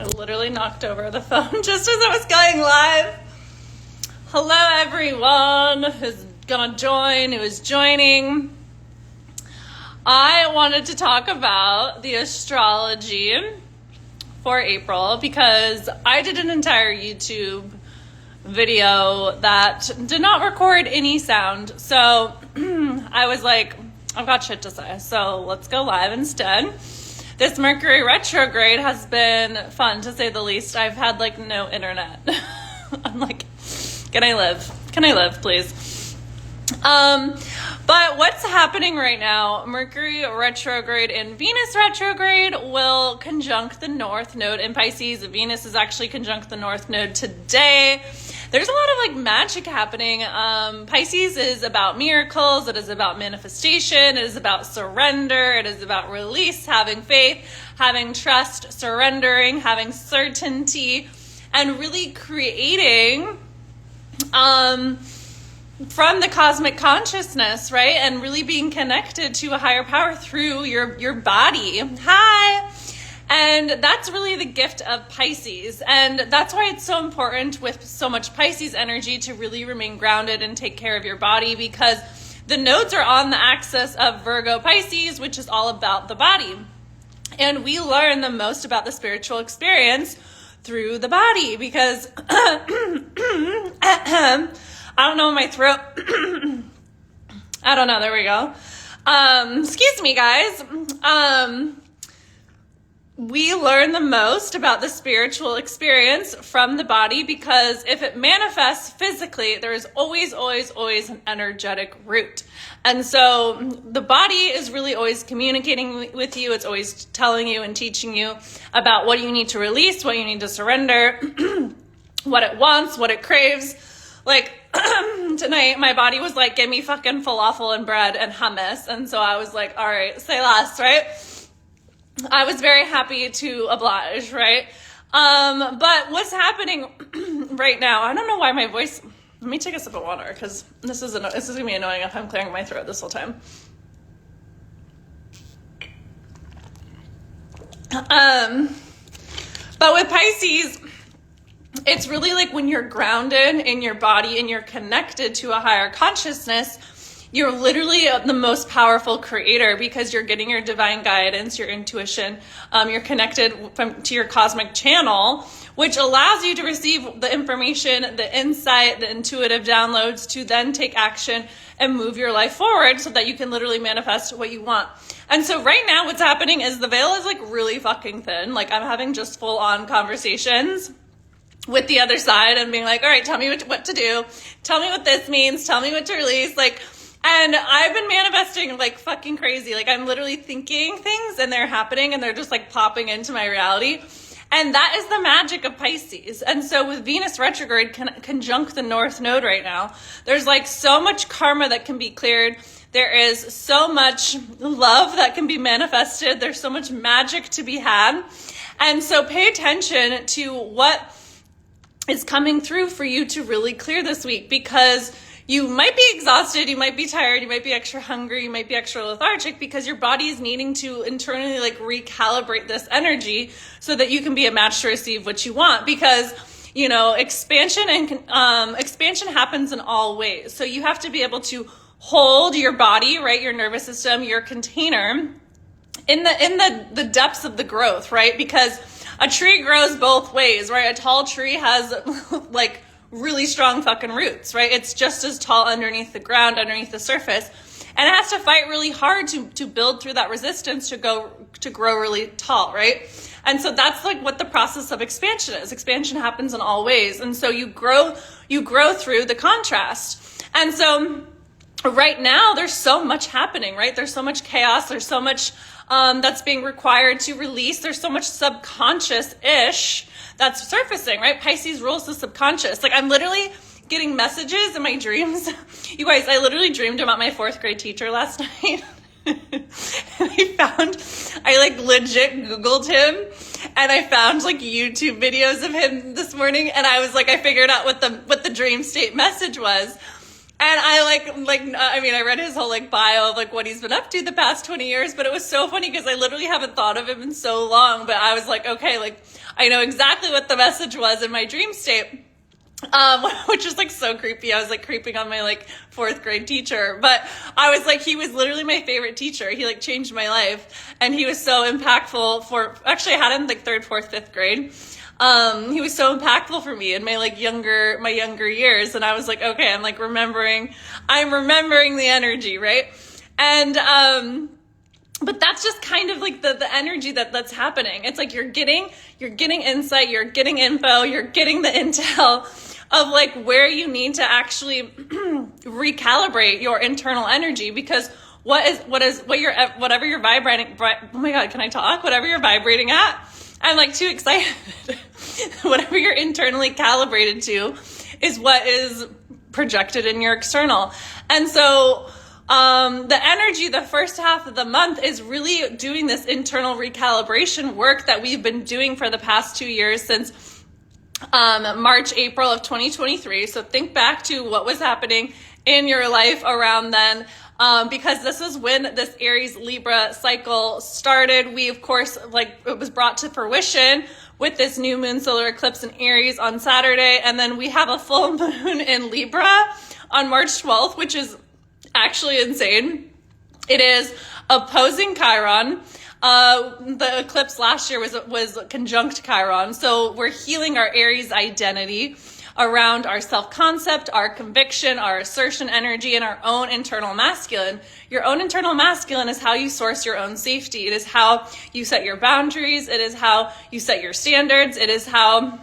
I literally knocked over the phone just as I was going live. Hello, everyone who's gonna join, who is joining. I wanted to talk about the astrology for April because I did an entire YouTube video that did not record any sound. So I was like, I've got shit to say, so let's go live instead. This Mercury retrograde has been fun, to say the least. I've had like no internet. I'm like, can I live? Can I live, please? But what's happening right now, Mercury retrograde and Venus retrograde will conjunct the North Node in Pisces. Venus is actually conjunct the North Node today. There's a lot of like magic happening. Pisces is about miracles. It is about manifestation. It is about surrender. It is about release, having faith, having trust, surrendering, having certainty, and really creating from the cosmic consciousness, right? And really being connected to a higher power through your body. Hi. And that's really the gift of Pisces. And that's why it's so important with so much Pisces energy to really remain grounded and take care of your body, because the nodes are on the axis of Virgo Pisces, which is all about the body. And we learn the most about the spiritual experience through the body, because I don't know, my throat, I don't know, there we go. Excuse me, guys. We learn the most about the spiritual experience from the body, because if it manifests physically, there is always an energetic root. And so the body is really always communicating with you. It's always telling you and teaching you about what you need to release, what you need to surrender, what it wants, what it craves. Like tonight, my body was like, give me fucking falafel and bread and hummus. And so I was like, all right, say less, right? I was very happy to oblige, right? But what's happening right now, I don't know why my voice, let me take a sip of water, because this is going to be annoying if I'm clearing my throat this whole time. But with Pisces, it's really like when you're grounded in your body and you're connected to a higher consciousness, you're literally the most powerful creator, because you're getting your divine guidance, your intuition. You're connected to your cosmic channel, which allows you to receive the information, the insight, the intuitive downloads to then take action and move your life forward so that you can literally manifest what you want. And so right now what's happening is the veil is like really fucking thin. Like I'm having just full on conversations with the other side and being like, all right, tell me what to do. Tell me what this means. Tell me what to release. And I've been manifesting like fucking crazy. Like I'm literally thinking things and they're happening and they're just like popping into my reality. And that is the magic of Pisces. And so with Venus retrograde conjunct the North Node right now, there's like so much karma that can be cleared. There is so much love that can be manifested. There's so much magic to be had. And so pay attention to what is coming through for you to really clear this week, because you might be exhausted, you might be tired, you might be extra hungry, you might be extra lethargic, because your body is needing to internally like recalibrate this energy so that you can be a match to receive what you want. Because, you know, expansion happens in all ways. So you have to be able to hold your body, right, your nervous system, your container in the depths of the growth, right? Because a tree grows both ways, right? A tall tree has like really strong fucking roots, right? It's just as tall underneath the ground, underneath the surface. And it has to fight really hard to build through that resistance to grow really tall, right? And so that's like what the process of expansion is. Expansion happens in all ways. And so you grow through the contrast. And so right now there's so much happening, right? There's so much chaos. There's so much that's being required to release. There's so much subconscious-ish that's surfacing, right? Pisces rules the subconscious. Like I'm literally getting messages in my dreams. You guys, I literally dreamed about my 4th grade teacher last night. And I like legit Googled him, and I found like YouTube videos of him this morning, and I was like, I figured out what the dream state message was. And I read his whole like bio of like what he's been up to the past 20 years, but it was so funny because I literally haven't thought of him in so long, but I was like, okay, like I know exactly what the message was in my dream state. Which is like so creepy. I was like creeping on my like 4th grade teacher, but I was like, he was literally my favorite teacher. He like changed my life, and he was so impactful actually I had him like 3rd, 4th, 5th grade. He was so impactful for me in my like younger years. And I was like, okay, I'm remembering the energy, right? And, but that's just kind of like the energy that's happening. It's like you're getting insight, you're getting info, you're getting the intel of like where you need to actually recalibrate your internal energy, because whatever you're vibrating, oh my God, can I talk? Whatever you're vibrating at, I'm like too excited. Whatever you're internally calibrated to is what is projected in your external. And so the energy, the first half of the month is really doing this internal recalibration work that we've been doing for the past 2 years since March, April of 2023. So think back to what was happening in your life around then, because this is when this Aries Libra cycle started. We, of course, it was brought to fruition with this new moon solar eclipse in Aries on Saturday. And then we have a full moon in Libra on March 12th, which is actually insane. It is opposing Chiron. The eclipse last year was conjunct Chiron. So we're healing our Aries identity around our self-concept, our conviction, our assertion energy, and our own internal masculine. Your own internal masculine is how you source your own safety. It is how you set your boundaries. It is how you set your standards. It is how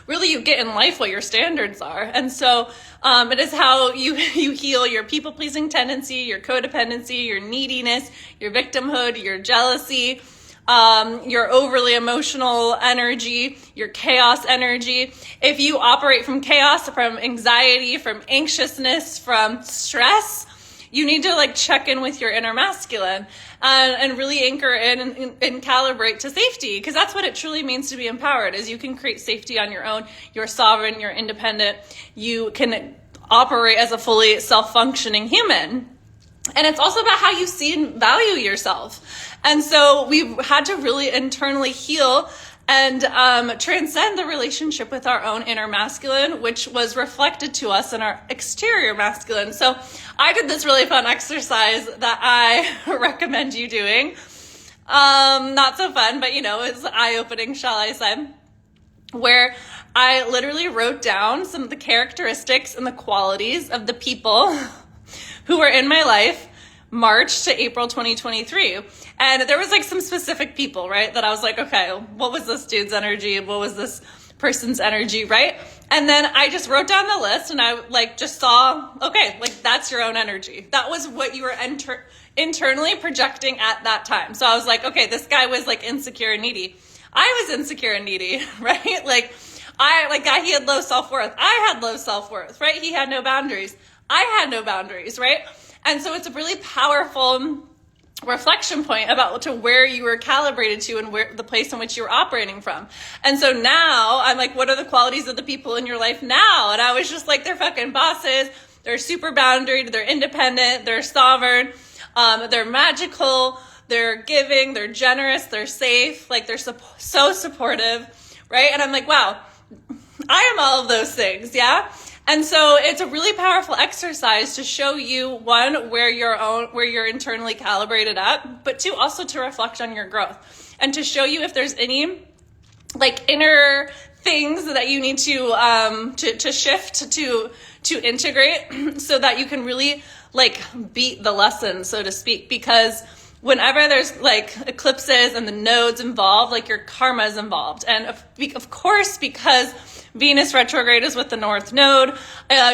really you get in life what your standards are. And so it is how you heal your people-pleasing tendency, your codependency, your neediness, your victimhood, your jealousy, your overly emotional energy, your chaos energy. If you operate from chaos, from anxiety, from anxiousness, from stress, you need to check in with your inner masculine and really anchor in and calibrate to safety, because that's what it truly means to be empowered, is you can create safety on your own. You're sovereign, you're independent, you can operate as a fully self-functioning human. And it's also about how you see and value yourself. And so we've had to really internally heal and transcend the relationship with our own inner masculine, which was reflected to us in our exterior masculine. So I did this really fun exercise that I recommend you doing. Not so fun, but it's eye-opening, shall I say, where I literally wrote down some of the characteristics and the qualities of the people who were in my life March to April 2023. And there was some specific people, right? That I was like, okay, what was this dude's energy? What was this person's energy, right? And then I just wrote down the list, and I just saw, okay, that's your own energy. That was what you were internally projecting at that time. So I was like, okay, this guy was insecure and needy. I was insecure and needy, right? He had low self-worth. I had low self-worth, right? He had no boundaries. I had no boundaries, right? And so it's a really powerful reflection point about to where you were calibrated to and where the place in which you were operating from. And so now I'm like, what are the qualities of the people in your life now? And I was just like, they're fucking bosses. They're super boundaried. They're independent. They're sovereign. They're magical. They're giving. They're generous. They're safe. They're so supportive, right? And I'm like, wow, I am all of those things. Yeah. And so it's a really powerful exercise to show you, one, where you're internally calibrated at, but two, also to reflect on your growth and to show you if there's any inner things that you need to shift, to integrate, so that you can really beat the lesson, so to speak. Because whenever there's eclipses and the nodes involved, your karma is involved. And of course, because Venus retrograde is with the North Node,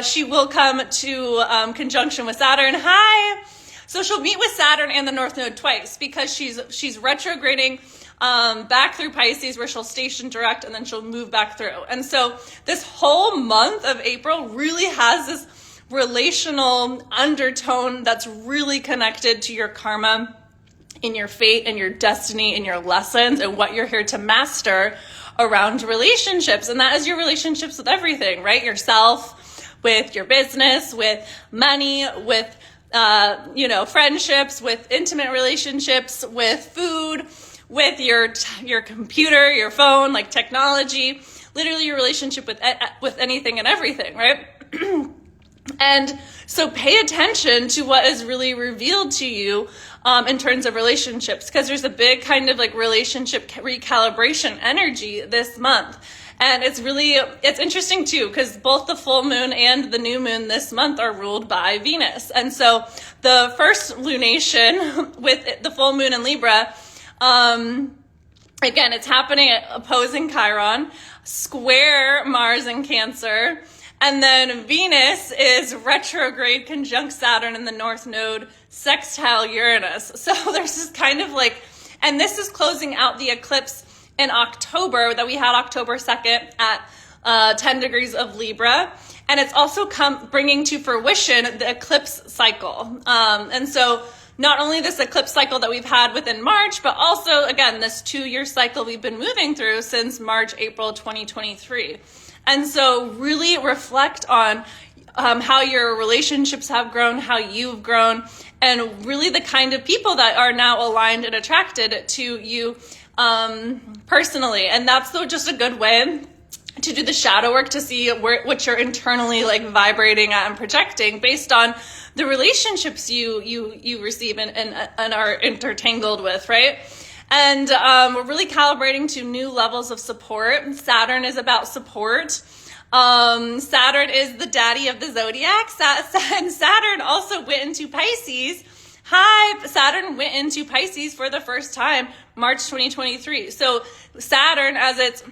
she will come to conjunction with Saturn. Hi! So she'll meet with Saturn and the North Node twice, because she's retrograding back through Pisces, where she'll station direct, and then she'll move back through. And so this whole month of April really has this relational undertone that's really connected to your karma, in your fate, and your destiny, and your lessons, and what you're here to master around relationships. And that is your relationships with everything, right? Yourself, with your business, with money, with friendships, with intimate relationships, with food, with your computer, your phone, like technology, literally your relationship with anything and everything, right? And so pay attention to what is really revealed to you in terms of relationships, because there's a big kind of like relationship recalibration energy this month. And it's interesting too, because both the full moon and the new moon this month are ruled by Venus. And so the first lunation with the full moon in Libra, again, it's happening at opposing Chiron, square Mars in Cancer. And then Venus is retrograde conjunct Saturn in the North Node, sextile Uranus. So there's this kind of like, and this is closing out the eclipse in October that we had October 2nd at 10 degrees of Libra. And it's also bringing to fruition the eclipse cycle. And so not only this eclipse cycle that we've had within March, but also, again, this 2-year cycle we've been moving through since March, April 2023. And so really reflect on how your relationships have grown, how you've grown, and really the kind of people that are now aligned and attracted to you personally. And that's just a good way to do the shadow work, to see what you're internally like vibrating at and projecting based on the relationships you receive and are intertangled with, right? And we're really calibrating to new levels of support. Saturn is about support. Saturn is the daddy of the zodiac. And Saturn also went into Pisces. Saturn went into Pisces for the first time, March 2023. So Saturn, as it's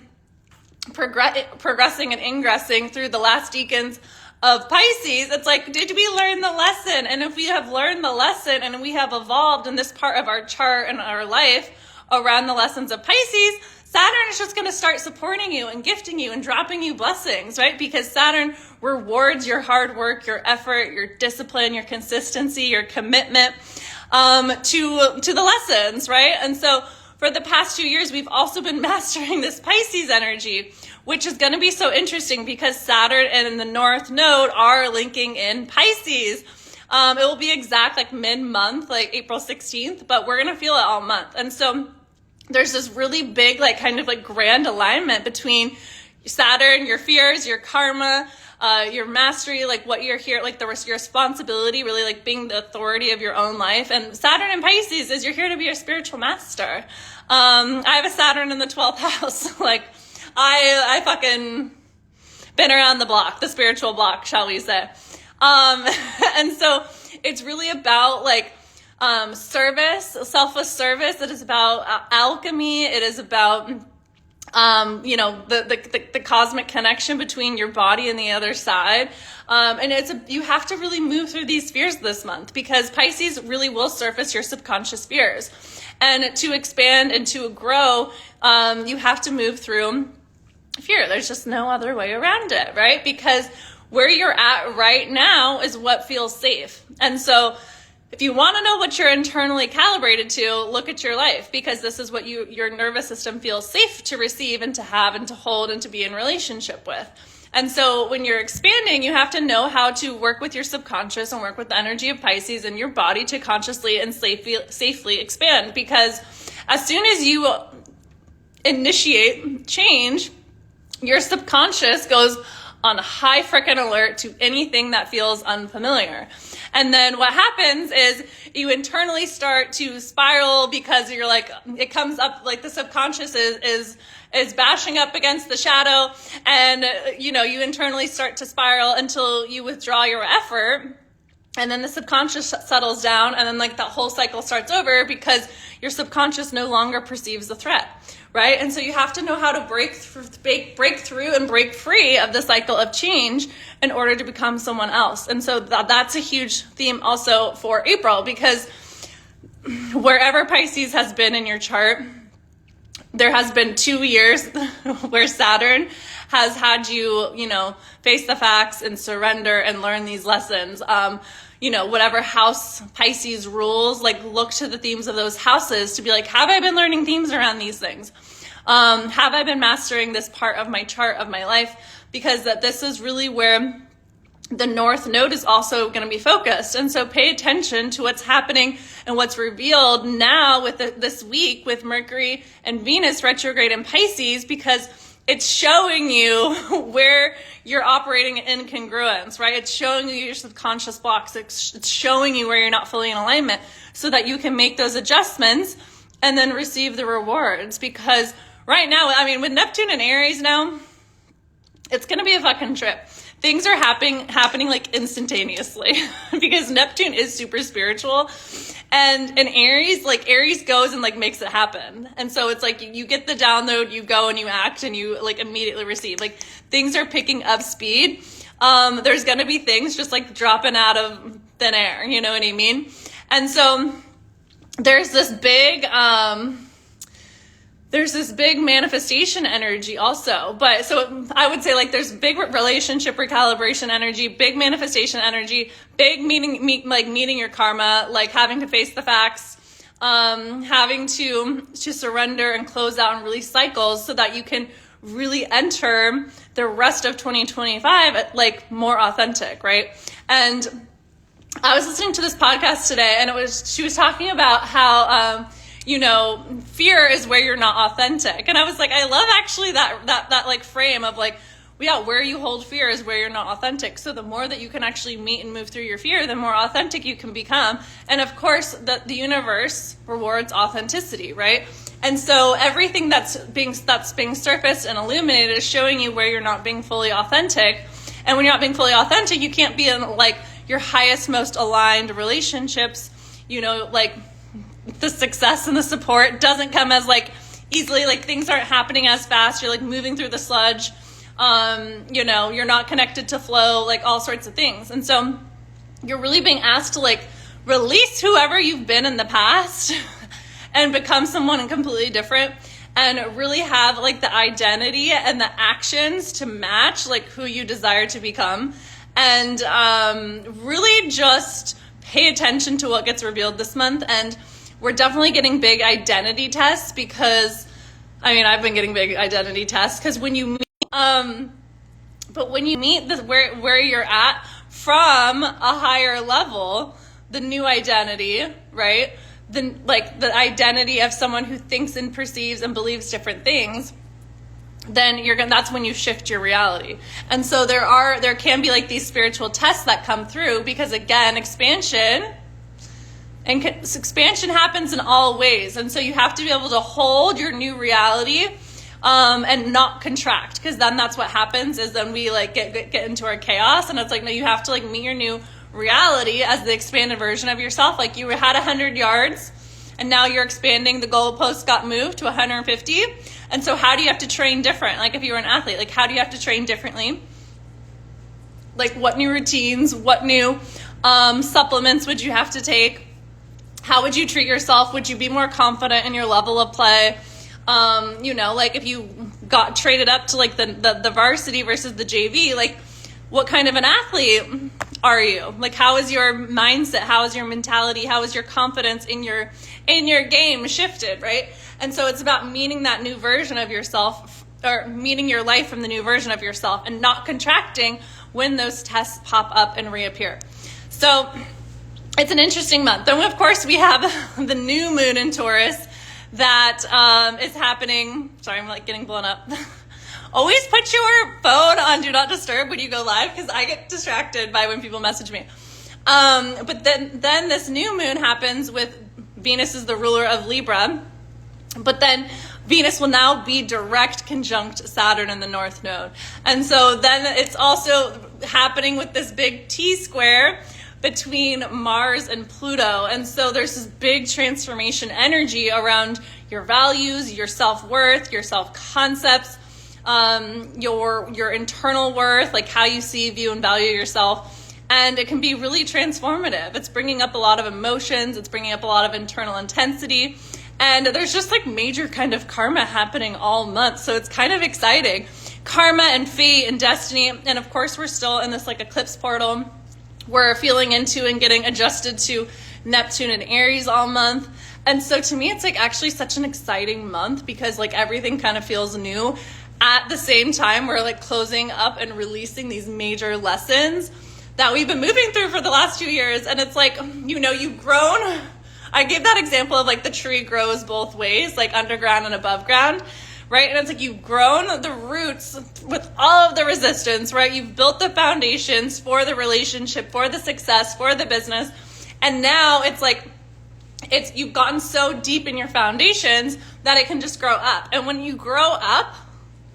progressing and ingressing through the last decans of Pisces, it's like, did we learn the lesson? And if we have learned the lesson and we have evolved in this part of our chart and our life around the lessons of Pisces, Saturn is just going to start supporting you and gifting you and dropping you blessings, right? Because Saturn rewards your hard work, your effort, your discipline, your consistency, your commitment to the lessons, right? And so for the past 2 years, we've also been mastering this Pisces energy, which is going to be so interesting because Saturn and the North Node are linking in Pisces. It will be exact like mid-month, like April 16th, but we're going to feel it all month. And so there's this really big, like kind of like grand alignment between Saturn, your fears, your karma, your mastery, like what you're here, like your responsibility, really like being the authority of your own life. And Saturn in Pisces is you're here to be a spiritual master. I have a Saturn in the 12th house. Like I fucking been around the block, the spiritual block, shall we say. And so it's really about like service, selfless service. It is about alchemy. It is about the cosmic connection between your body and the other side. And you have to really move through these fears this month because Pisces really will surface your subconscious fears. And to expand and to grow, you have to move through fear. There's just no other way around it, right? Because where you're at right now is what feels safe. And so if you want to know what you're internally calibrated to, look at your life, because this is what your nervous system feels safe to receive and to have and to hold and to be in relationship with. And so when you're expanding, you have to know how to work with your subconscious and work with the energy of Pisces in your body to consciously and safely expand. Because as soon as you initiate change, your subconscious goes on high frickin' alert to anything that feels unfamiliar. And then what happens is you internally start to spiral because you're like, it comes up like the subconscious is bashing up against the shadow, and you internally start to spiral until you withdraw your effort. And then the subconscious settles down, and then like that whole cycle starts over because your subconscious no longer perceives the threat, right? And so you have to know how to break through and break free of the cycle of change in order to become someone else. And so that's a huge theme also for April, because wherever Pisces has been in your chart, there has been 2 years where Saturn has had you, face the facts and surrender and learn these lessons. Whatever house Pisces rules, like look to the themes of those houses to be like, have I been learning themes around these things? Have I been mastering this part of my chart of my life? Because this is really where the North Node is also going to be focused. And so pay attention to what's happening and what's revealed now with this week with Mercury and Venus retrograde in Pisces, because it's showing you where you're operating in incongruence, right? It's showing you your subconscious blocks. It's showing you where you're not fully in alignment so that you can make those adjustments and then receive the rewards. Because right now, I mean, with Neptune and Aries now, it's going to be a fucking trip. Things are happening like instantaneously because Neptune is super spiritual, and in Aries, like Aries goes and like makes it happen. And so it's like you get the download, you go and you act and you like immediately receive. Like things are picking up speed. There's going to be things just like dropping out of thin air, you know what I mean? And so there's this big manifestation energy also. But so I would say like there's big relationship recalibration energy, big manifestation energy, big meeting your karma, like having to face the facts, having to surrender and close out and release cycles so that you can really enter the rest of 2025 like more authentic, right? And I was listening to this podcast today, and she was talking about how fear is where you're not authentic. And I was like, I love actually that like frame of like, yeah, where you hold fear is where you're not authentic. So the more that you can actually meet and move through your fear, the more authentic you can become. And of course, the universe rewards authenticity, right? And so everything that's being surfaced and illuminated is showing you where you're not being fully authentic. And when you're not being fully authentic, you can't be in like your highest, most aligned relationships, like the success and the support doesn't come as like easily, like things aren't happening as fast. You're like moving through the sludge. You're not connected to flow, like all sorts of things. And so you're really being asked to like release whoever you've been in the past and become someone completely different, and really have like the identity and the actions to match like who you desire to become. And really just pay attention to what gets revealed this month. And we're definitely getting big identity tests because, I've been getting big identity tests because when you meet, where you're at from a higher level, the new identity, right? The identity of someone who thinks and perceives and believes different things, then that's when you shift your reality. And so there can be like these spiritual tests that come through because again, expansion happens in all ways. And so you have to be able to hold your new reality and not contract, because then that's what happens is then we like get into our chaos. And it's like, no, you have to like meet your new reality as the expanded version of yourself. Like you had 100 yards and now you're expanding, the goalpost got moved to 150. And so how do you have to train different? Like if you were an athlete, like how do you have to train differently? Like what new routines, what new supplements would you have to take? How would you treat yourself? Would you be more confident in your level of play? Like if you got traded up to like the varsity versus the JV, like what kind of an athlete are you? Like how is your mindset? How is your mentality? How is your confidence in your game shifted, right? And so it's about meeting that new version of yourself, or meeting your life from the new version of yourself, and not contracting when those tests pop up and reappear. So it's an interesting month. Then, of course, we have the new moon in Taurus that is happening. Sorry, I'm like getting blown up. Always put your phone on Do Not Disturb when you go live, because I get distracted by when people message me. But then this new moon happens with Venus is the ruler of Libra. But then Venus will now be direct conjunct Saturn in the North Node. And so then it's also happening with this big T-square between Mars and Pluto. And so there's this big transformation energy around your values, your self-worth, your self-concepts, your internal worth, like how you see, view, and value yourself. And it can be really transformative. It's bringing up a lot of emotions. It's bringing up a lot of internal intensity. And there's just like major kind of karma happening all month. So it's kind of exciting. Karma and fate and destiny. And of course, we're still in this like eclipse portal. We're feeling into and getting adjusted to Neptune and Aries all month. And so to me, it's like actually such an exciting month because like everything kind of feels new. At the same time, we're like closing up and releasing these major lessons. that we've been moving through for the last 2 years. And it's like, you know, you've grown. I gave that example of like the tree grows both ways, like underground and above ground, right? And it's like you've grown the roots with all of the resistance, right? You've built the foundations for the relationship, for the success, for the business. And now it's like, you've gotten so deep in your foundations that it can just grow up. And when you grow up,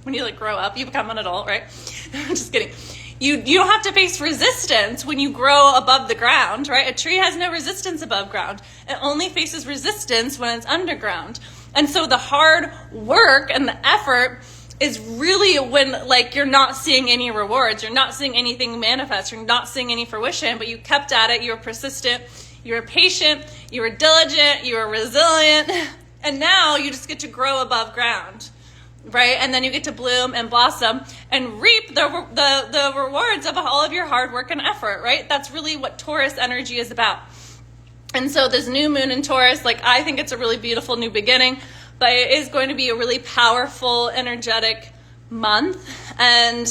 you become an adult, right? Just kidding. You don't have to face resistance when you grow above the ground, right? A tree has no resistance above ground. It only faces resistance when it's underground. And so the hard work and the effort is really when like you're not seeing any rewards, you're not seeing anything manifest, you're not seeing any fruition, but you kept at it, you were persistent, you were patient, you were diligent, you were resilient, and now you just get to grow above ground. Right? And then you get to bloom and blossom and reap the rewards of all of your hard work and effort, right? That's really what Taurus energy is about. And so this new moon in Taurus, like I think it's a really beautiful new beginning, but it is going to be a really powerful, energetic month. And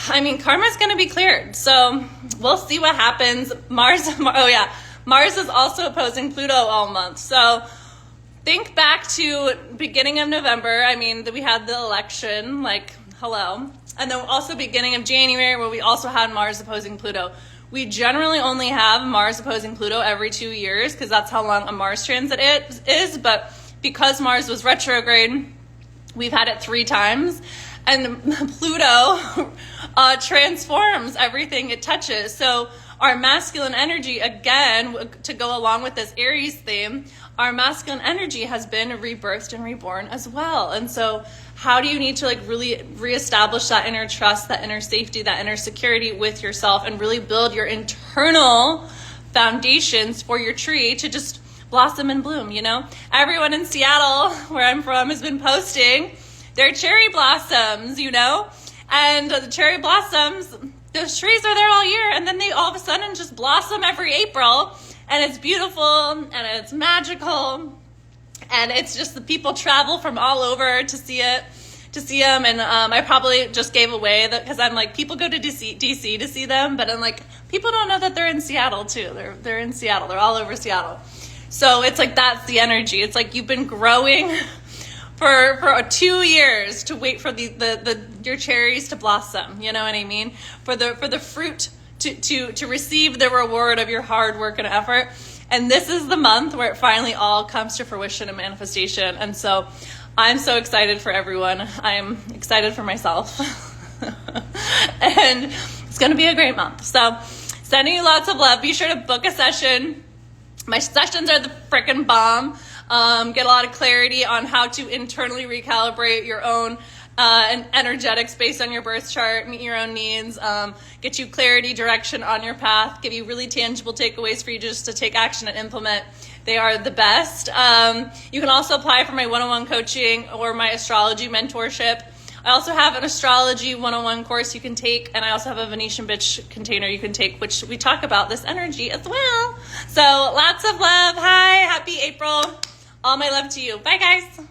I mean, karma is going to be cleared. So we'll see what happens. Mars is also opposing Pluto all month. So think back to beginning of November. I mean, we had the election, like, hello. And then also beginning of January, where we also had Mars opposing Pluto. We generally only have Mars opposing Pluto every 2 years because that's how long a Mars transit is. But because Mars was retrograde, we've had it 3 times. And Pluto transforms everything it touches. So our masculine energy, again, to go along with this Aries theme, our masculine energy has been rebirthed and reborn as well. And so how do you need to like really reestablish that inner trust, that inner safety, that inner security with yourself and really build your internal foundations for your tree to just blossom and bloom, you know? Everyone in Seattle, where I'm from, has been posting their cherry blossoms, you know? And the cherry blossoms, those trees are there all year, and then they all of a sudden just blossom every April. And it's beautiful and it's magical, and it's just the people travel from all over to see them. And I probably just gave away that because I'm like, people go to DC to see them, but I'm like, people don't know that they're in Seattle too. They're in Seattle. They're all over Seattle. So it's like that's the energy. It's like you've been growing for 2 years to wait for your cherries to blossom. You know what I mean? For the fruit to receive the reward of your hard work and effort. And this is the month where it finally all comes to fruition and manifestation. And so I'm so excited for everyone. I'm excited for myself. And it's going to be a great month. So sending you lots of love. Be sure to book a session. My sessions are the freaking bomb. Get a lot of clarity on how to internally recalibrate your own and energetics based on your birth chart, meet your own needs, get you clarity, direction on your path, give you really tangible takeaways for you just to take action and implement. They are the best. You can also apply for my one-on-one coaching or my astrology mentorship. I also have an astrology 101 course you can take, and I also have a Venetian bitch container you can take, which we talk about this energy as well. So lots of love. Hi, happy April. All my love to you. Bye, guys.